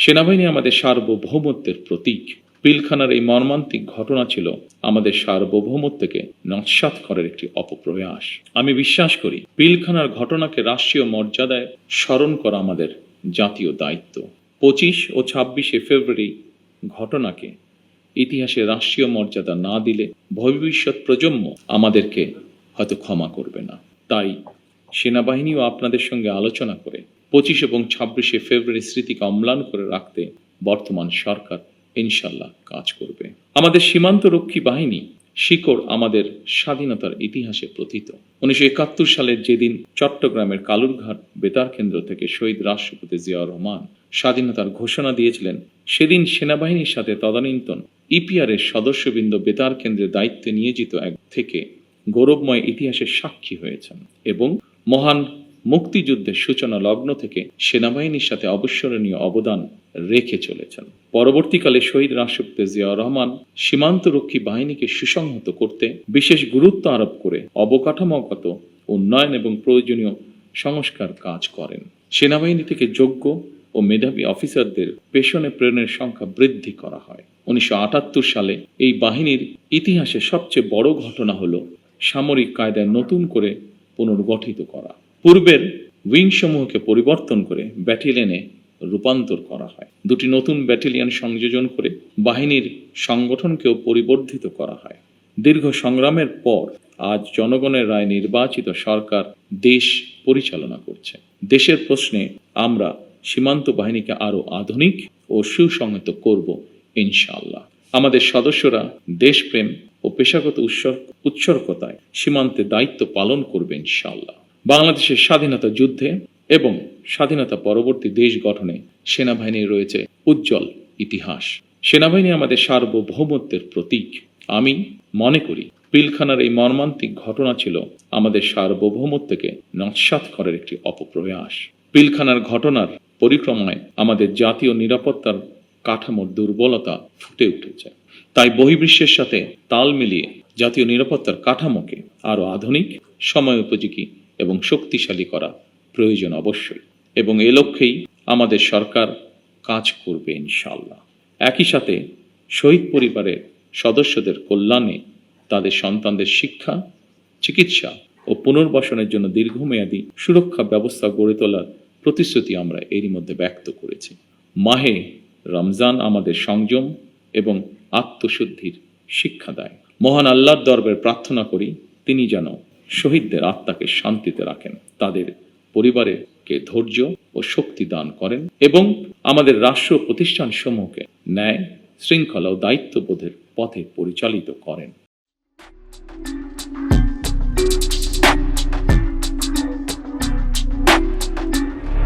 সেনাবাহিনী আমাদের সার্বভৌমত্বের প্রতীক। পিলখানার এই মর্মান্তিক ঘটনা ছিল আমাদের সার্বভৌমত্বকে নস্যাৎ করার একটি অপপ্রয়াস। আমি বিশ্বাস করি পিলখানার ঘটনাকে রাষ্ট্রীয় মর্যাদায় স্মরণ করা আমাদের জাতীয় দায়িত্ব। 25 ও 26শে ফেব্রুয়ারি ঘটনাকে ইতিহাসে রাষ্ট্রীয় মর্যাদা না দিলে ভবিষ্যৎ প্রজন্ম আমাদেরকে হয়তো ক্ষমা করবে না। তাই সেনাবাহিনীও আপনাদের সঙ্গে আলোচনা করে 25 এবং 26শে ফেব্রুয়ারি স্মৃতিকে অম্লান করে রাখতে বর্তমান সরকার ইনশাল্লাহ কাজ করবে। আমাদের সীমান্তরক্ষী বাহিনী শিকড় আমাদের স্বাধীনতার ইতিহাসে প্রথিত। 1971 সালের যেদিন চট্টগ্রামের কালুরঘাট বেতার কেন্দ্র থেকে শহীদ রাষ্ট্রপতি জিয়াউর রহমান স্বাধীনতার ঘোষণা দিয়েছিলেন, সেদিন সেনাবাহিনীর সাথে তদানীন্তন ইপিআর এর সদস্যবৃন্দ বেতার কেন্দ্রের দায়িত্বে নিয়োজিত এক থেকে গৌরবময় ইতিহাসের সাক্ষী হয়েছেন এবং মহান মুক্তিযুদ্ধের সূচনা লগ্ন থেকে সেনাবাহিনীর সাথে অবিস্মরণীয় অবদান রেখে চলেছেন। পরবর্তীকালে শহীদ রাষ্ট্রপতি জিয়াউর রহমান সীমান্তরক্ষী বাহিনীকে সুসংহত করতে বিশেষ গুরুত্ব আরোপ করে অবকাঠামোগত উন্নয়ন এবং প্রয়োজনীয় সংস্কার কাজ করেন। সেনাবাহিনী থেকে যোগ্য ও মেধাবী অফিসারদের পেশনে প্রেরণের সংখ্যা বৃদ্ধি করা হয়। 1978 সালে এই বাহিনীর ইতিহাসে সবচেয়ে বড় ঘটনা হলো সামরিক কায়দায় নতুন করে পুনর্গঠিত করা। পূর্বের উইং সমূহকে পরিবর্তন করে ব্যাটালিয়নে রূপান্তর করা হয়। দুটি নতুন ব্যাটালিয়ন সংযোজন করে বাহিনীর সংগঠনকেও পরিবর্ধিত করা হয়। দীর্ঘ সংগ্রামের পর আজ জনগণের রায় নির্বাচিত সরকার দেশ পরিচালনা করছে। দেশের প্রশ্নে আমরা সীমান্ত বাহিনীকে আরো আধুনিক ও সুসংহত করব ইনশাআল্লাহ। আমাদের সদস্যরা দেশপ্রেম ও পেশাগত উৎসর্গতায় সীমান্তে দায়িত্ব পালন করবে ইনশাআল্লাহ। বাংলাদেশের স্বাধীনতা যুদ্ধে এবং স্বাধীনতা পরবর্তী দেশ গঠনে সেনাবাহিনীর রয়েছে উজ্জ্বল ইতিহাস। সেনাবাহিনী আমাদের সার্বভৌমত্বের প্রতীক। আমি মনে করি পিলখানার এই মর্মান্তিক ঘটনা ছিল আমাদের সার্বভৌমত্বকে নস্যাৎ করার একটি অপপ্রয়াস। পিলখানার ঘটনার পরিক্রমায় আমাদের জাতীয় নিরাপত্তার কাঠামোর দুর্বলতা ফুটে উঠেছে। তাই বহির্বিশ্বের সাথে তাল মিলিয়ে জাতীয় নিরাপত্তার কাঠামোকে আরো আধুনিক, সময় উপযোগী এবং শক্তিশালী করা প্রয়োজন অবশ্যই, এবং এ লক্ষ্যেই আমাদের সরকার কাজ করবে ইনশাআল্লাহ। একই সাথে শহীদ পরিবারের সদস্যদের কল্যাণে তাদের সন্তানদের শিক্ষা, চিকিৎসা ও পুনর্বাসনের জন্য দীর্ঘমেয়াদী সুরক্ষা ব্যবস্থা গড়ে তোলার প্রতিশ্রুতি আমরা এরই মধ্যে ব্যক্ত করেছি। মাহে রমজান আমাদের সংযম এবং আত্মশুদ্ধির শিক্ষা দেয়। মহান আল্লাহর দরবারে প্রার্থনা করি তিনি যেন শহীদদের আত্মাকে শান্তিতে রাখেন, তাদের পরিবারকে ধৈর্য ও শক্তি দান করেন এবং আমাদের রাষ্ট্র প্রতিষ্ঠান সমূহকে ন্যায়, শৃঙ্খলা ও দায়িত্ববোধের পথে পরিচালিত করেন।